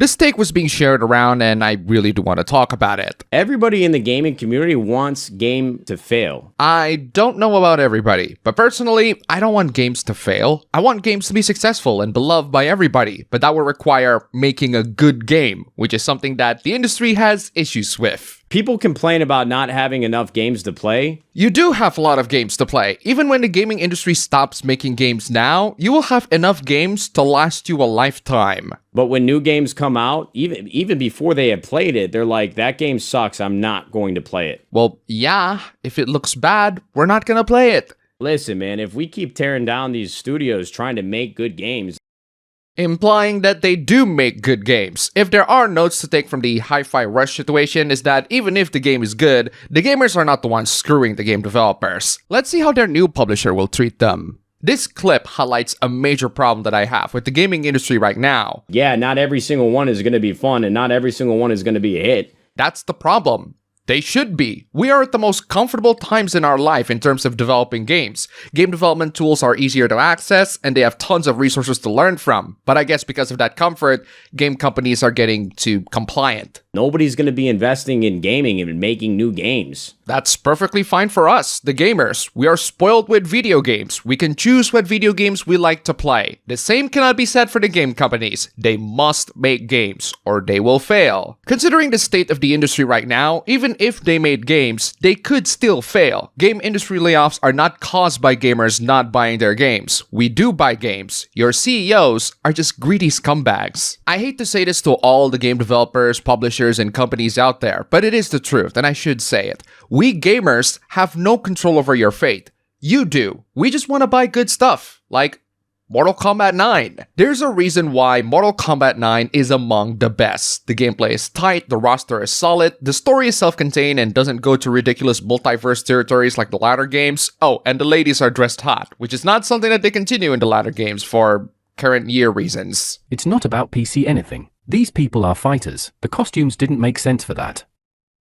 This take was being shared around and I really do want to talk about it. Everybody in the gaming community wants game to fail. I don't know about everybody, but personally, I don't want games to fail. I want games to be successful and beloved by everybody, but that would require making a good game, which is something that the industry has issues with. People complain about not having enough games to play. You do have a lot of games to play. Even when the gaming industry stops making games now, you will have enough games to last you a lifetime. But when new games come out, even before they have played it, they're like, that game sucks, I'm not going to play it. Well, yeah, if it looks bad, we're not gonna play it. Listen, man, if we keep tearing down these studios trying to make good games, implying that they do make good games. If there are notes to take from the Hi-Fi Rush situation is that even if the game is good, the gamers are not the ones screwing the game developers. Let's see how their new publisher will treat them. This clip highlights a major problem that I have with the gaming industry right now. Yeah, not every single one is going to be fun and not every single one is going to be a hit. That's the problem. They should be. We are at the most comfortable times in our life in terms of developing games. Game development tools are easier to access, and they have tons of resources to learn from. But I guess because of that comfort, game companies are getting too compliant. Nobody's going to be investing in gaming and making new games. That's perfectly fine for us, the gamers. We are spoiled with video games. We can choose what video games we like to play. The same cannot be said for the game companies. They must make games, or they will fail. Considering the state of the industry right now, even if they made games, they could still fail. Game industry layoffs are not caused by gamers not buying their games. We do buy games. Your CEOs are just greedy scumbags. I hate to say this to all the game developers, publishers, and companies out there, but it is the truth, and I should say it. We gamers have no control over your fate. You do. We just want to buy good stuff, like Mortal Kombat 9. There's a reason why Mortal Kombat 9 is among the best. The gameplay is tight, the roster is solid, the story is self-contained and doesn't go to ridiculous multiverse territories like the latter games. Oh, and the ladies are dressed hot, which is not something that they continue in the latter games for current year reasons. It's not about PC anything. These people are fighters. The costumes didn't make sense for that.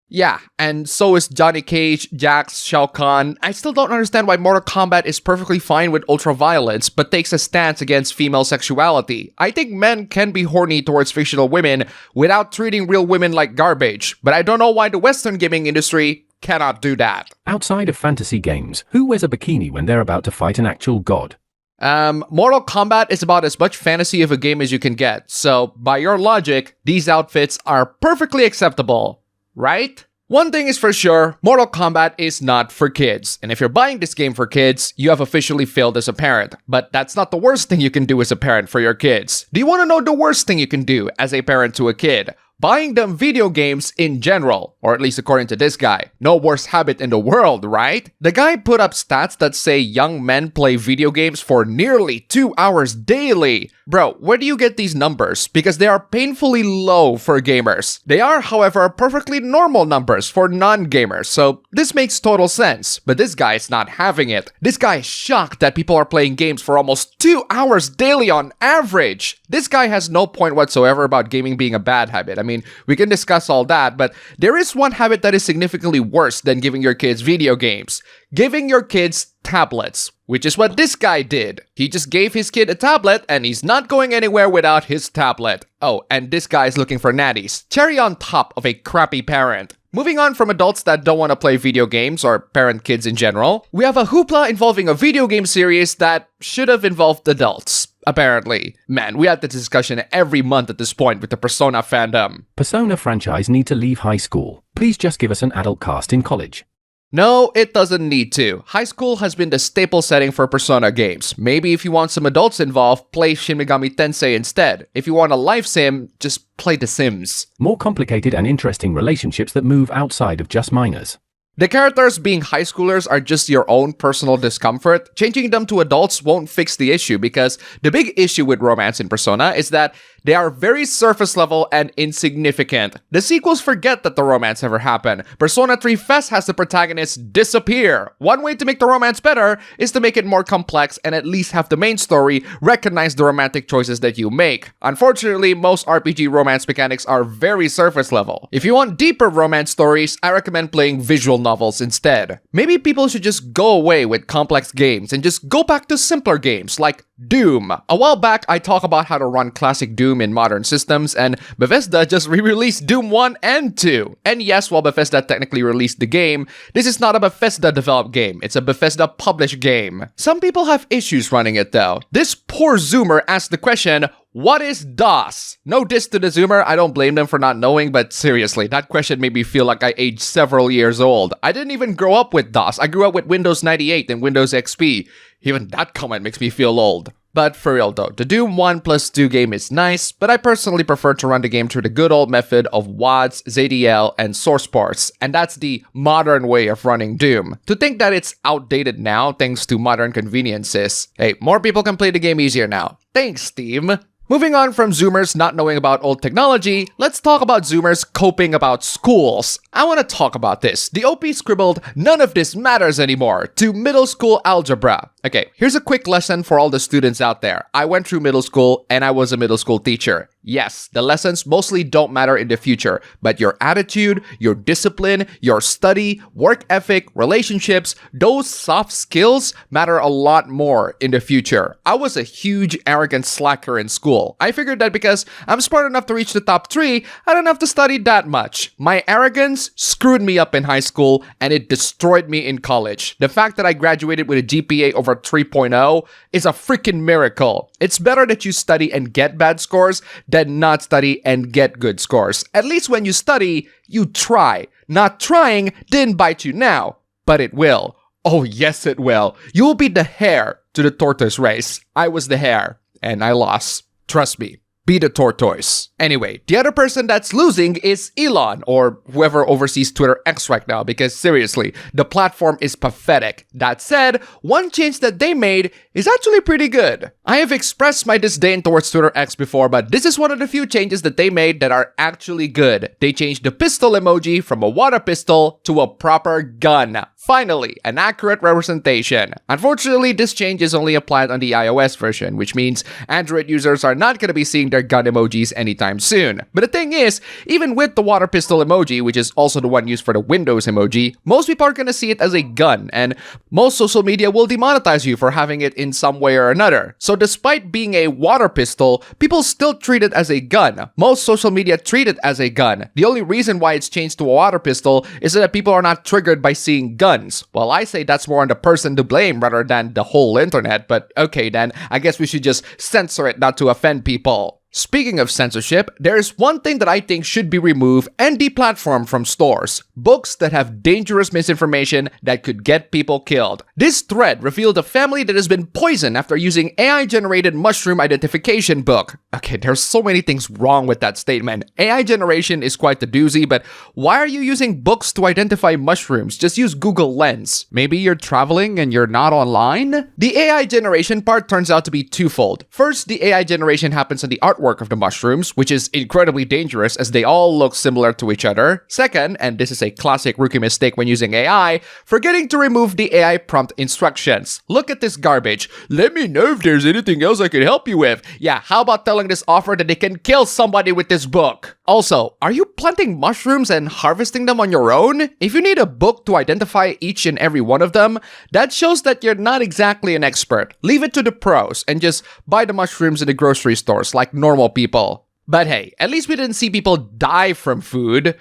Yeah, and so is Johnny Cage, Jax, Shao Kahn. I still don't understand why Mortal Kombat is perfectly fine with ultraviolence, but takes a stance against female sexuality. I think men can be horny towards fictional women without treating real women like garbage, but I don't know why the Western gaming industry cannot do that. Outside of fantasy games, who wears a bikini when they're about to fight an actual god? Mortal Kombat is about as much fantasy of a game as you can get, so by your logic, these outfits are perfectly acceptable, right? One thing is for sure, Mortal Kombat is not for kids, and if you're buying this game for kids, you have officially failed as a parent. But that's not the worst thing you can do as a parent for your kids. Do you want to know the worst thing you can do as a parent to a kid? Buying them video games in general, or at least according to this guy. No worse habit in the world, right? The guy put up stats that say young men play video games for nearly 2 hours daily. Bro, where do you get these numbers? Because they are painfully low for gamers. They are, however, perfectly normal numbers for non-gamers, so this makes total sense. But this guy is not having it. This guy is shocked that people are playing games for almost 2 hours daily on average. This guy has no point whatsoever about gaming being a bad habit. I mean, we can discuss all that, but there is one habit that is significantly worse than giving your kids video games. Giving your kids tablets, which is what this guy did. He just gave his kid a tablet and he's not going anywhere without his tablet. Oh, and this guy is looking for natties. Cherry on top of a crappy parent. Moving on from adults that don't want to play video games or parent kids in general, we have a hoopla involving a video game series that should have involved adults. Apparently. Man, we had this discussion every month at this point with the Persona fandom. Persona franchise need to leave high school. Please just give us an adult cast in college. No, it doesn't need to. High school has been the staple setting for Persona games. Maybe if you want some adults involved, play Shin Megami Tensei instead. If you want a life sim, just play The Sims. More complicated and interesting relationships that move outside of just minors. The characters being high schoolers are just your own personal discomfort. Changing them to adults won't fix the issue because the big issue with romance in Persona is that they are very surface level and insignificant. The sequels forget that the romance ever happened. Persona 3 FES has the protagonist disappear. One way to make the romance better is to make it more complex and at least have the main story recognize the romantic choices that you make. Unfortunately, most RPG romance mechanics are very surface level. If you want deeper romance stories, I recommend playing visual novels instead. Maybe people should just go away with complex games and just go back to simpler games like Doom. A while back, I talked about how to run classic Doom in modern systems, and Bethesda just re-released Doom 1 and 2. And yes, while Bethesda technically released the game, this is not a Bethesda-developed game. It's a Bethesda-published game. Some people have issues running it though. This poor Zoomer asked the question, what is DOS? No diss to the Zoomer, I don't blame them for not knowing, but seriously, that question made me feel like I aged several years old. I didn't even grow up with DOS. I grew up with Windows 98 and Windows XP. Even that comment makes me feel old. But for real though, the Doom 1 plus 2 game is nice, but I personally prefer to run the game through the good old method of WADs, ZDL, and source ports, and that's the modern way of running Doom. To think that it's outdated now thanks to modern conveniences, hey, more people can play the game easier now. Thanks, Steam! Moving on from Zoomers not knowing about old technology, let's talk about Zoomers coping about schools. I want to talk about this. The OP scribbled, "None of this matters anymore," to middle school algebra. Okay, here's a quick lesson for all the students out there. I went through middle school and I was a middle school teacher. Yes, the lessons mostly don't matter in the future, but your attitude, your discipline, your study, work ethic, relationships, those soft skills matter a lot more in the future. I was a huge arrogant slacker in school. I figured that because I'm smart enough to reach the top 3, I don't have to study that much. My arrogance screwed me up in high school and it destroyed me in college. The fact that I graduated with a GPA over 3.0 is a freaking miracle. It's better that you study and get bad scores than not study and get good scores. At least when you study, you try. Not trying didn't bite you now, but it will. Oh yes it will. You will be the hare to the tortoise race. I was the hare, and I lost. Trust me. Be the tortoise. Anyway, the other person that's losing is Elon, or whoever oversees Twitter X right now, because seriously, the platform is pathetic. That said, one change that they made is actually pretty good. I have expressed my disdain towards Twitter X before, but this is one of the few changes that they made that are actually good. They changed the pistol emoji from a water pistol to a proper gun. Finally, an accurate representation. Unfortunately, this change is only applied on the iOS version, which means Android users are not going to be seeing their gun emojis anytime soon. But the thing is, even with the water pistol emoji, which is also the one used for the Windows emoji, most people are going to see it as a gun, and most social media will demonetize you for having it in some way or another. So despite being a water pistol, people still treat it as a gun. Most social media treat it as a gun. The only reason why it's changed to a water pistol is so that people are not triggered by seeing guns. Well, I say that's more on the person to blame rather than the whole internet, but okay then, I guess we should just censor it not to offend people. Speaking of censorship, there's one thing that I think should be removed and deplatformed from stores. Books that have dangerous misinformation that could get people killed. This thread revealed a family that has been poisoned after using AI-generated mushroom identification book. Okay, there's so many things wrong with that statement. AI generation is quite the doozy, but why are you using books to identify mushrooms? Just use Google Lens. Maybe you're traveling and you're not online? The AI generation part turns out to be twofold. First, the AI generation happens in the artwork of the mushrooms, which is incredibly dangerous as they all look similar to each other. Second, and this is a classic rookie mistake when using AI, forgetting to remove the AI prompt instructions. Look at this garbage. Let me know if there's anything else I can help you with. Yeah, how about telling this offer that they can kill somebody with this book? Also, are you planting mushrooms and harvesting them on your own? If you need a book to identify each and every one of them, that shows that you're not exactly an expert. Leave it to the pros and just buy the mushrooms in the grocery stores like normal people. But hey, at least we didn't see people die from food.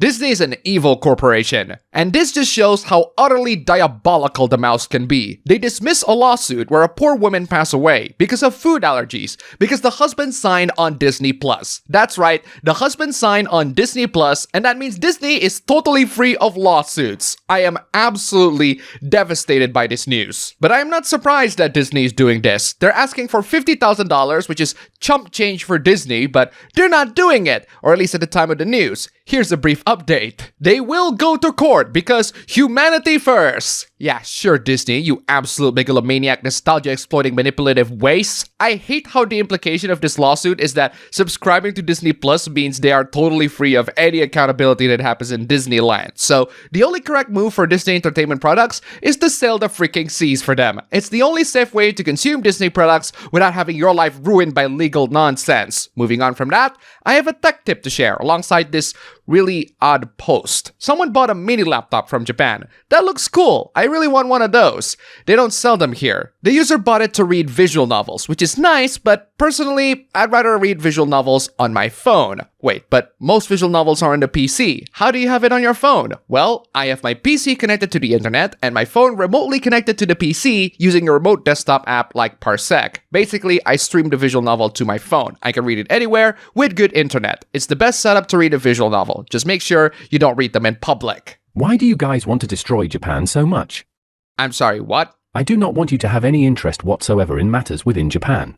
Disney is an evil corporation, and this just shows how utterly diabolical the mouse can be. They dismiss a lawsuit where a poor woman passed away because of food allergies, because the husband signed on Disney Plus. That's right, the husband signed on Disney Plus, and that means Disney is totally free of lawsuits. I am absolutely devastated by this news. But I am not surprised that Disney is doing this. They're asking for $50,000, which is chump change for Disney, but they're not doing it, or at least at the time of the news. Here's a brief update. They will go to court because humanity first. Yeah, sure, Disney, you absolute megalomaniac, nostalgia-exploiting, manipulative waste. I hate how the implication of this lawsuit is that subscribing to Disney Plus means they are totally free of any accountability that happens in Disneyland. So, the only correct move for Disney Entertainment products is to sail the freaking seas for them. It's the only safe way to consume Disney products without having your life ruined by legal nonsense. Moving on from that, I have a tech tip to share alongside this really odd post. Someone bought a mini laptop from Japan. That looks cool. I really want one of those. They don't sell them here. The user bought it to read visual novels, which is nice, but personally, I'd rather read visual novels on my phone. Wait, but most visual novels are on the PC. How do you have it on your phone? Well, I have my PC connected to the internet and my phone remotely connected to the PC using a remote desktop app like Parsec. Basically, I stream the visual novel to my phone. I can read it anywhere with good internet. It's the best setup to read a visual novel. Just make sure you don't read them in public. Why do you guys want to destroy Japan so much? I'm sorry, what? I do not want you to have any interest whatsoever in matters within Japan.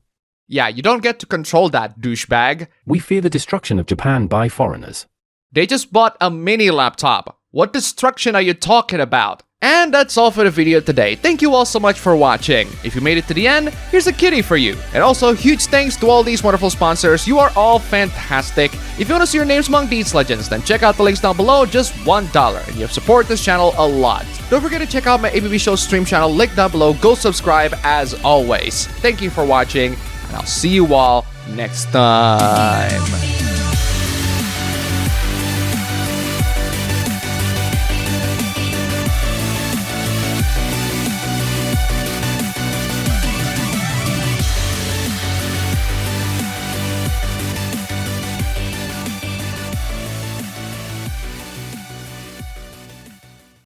Yeah, you don't get to control that, douchebag. We fear the destruction of Japan by foreigners. They just bought a mini laptop. What destruction are you talking about? And that's all for the video today. Thank you all so much for watching. If you made it to the end, here's a kitty for you. And also, huge thanks to all these wonderful sponsors. You are all fantastic. If you want to see your names among these legends, then check out the links down below, just $1. And you have supported this channel a lot. Don't forget to check out my ABB Show stream channel, link down below. Go subscribe as always. Thank you for watching, and I'll see you all next time.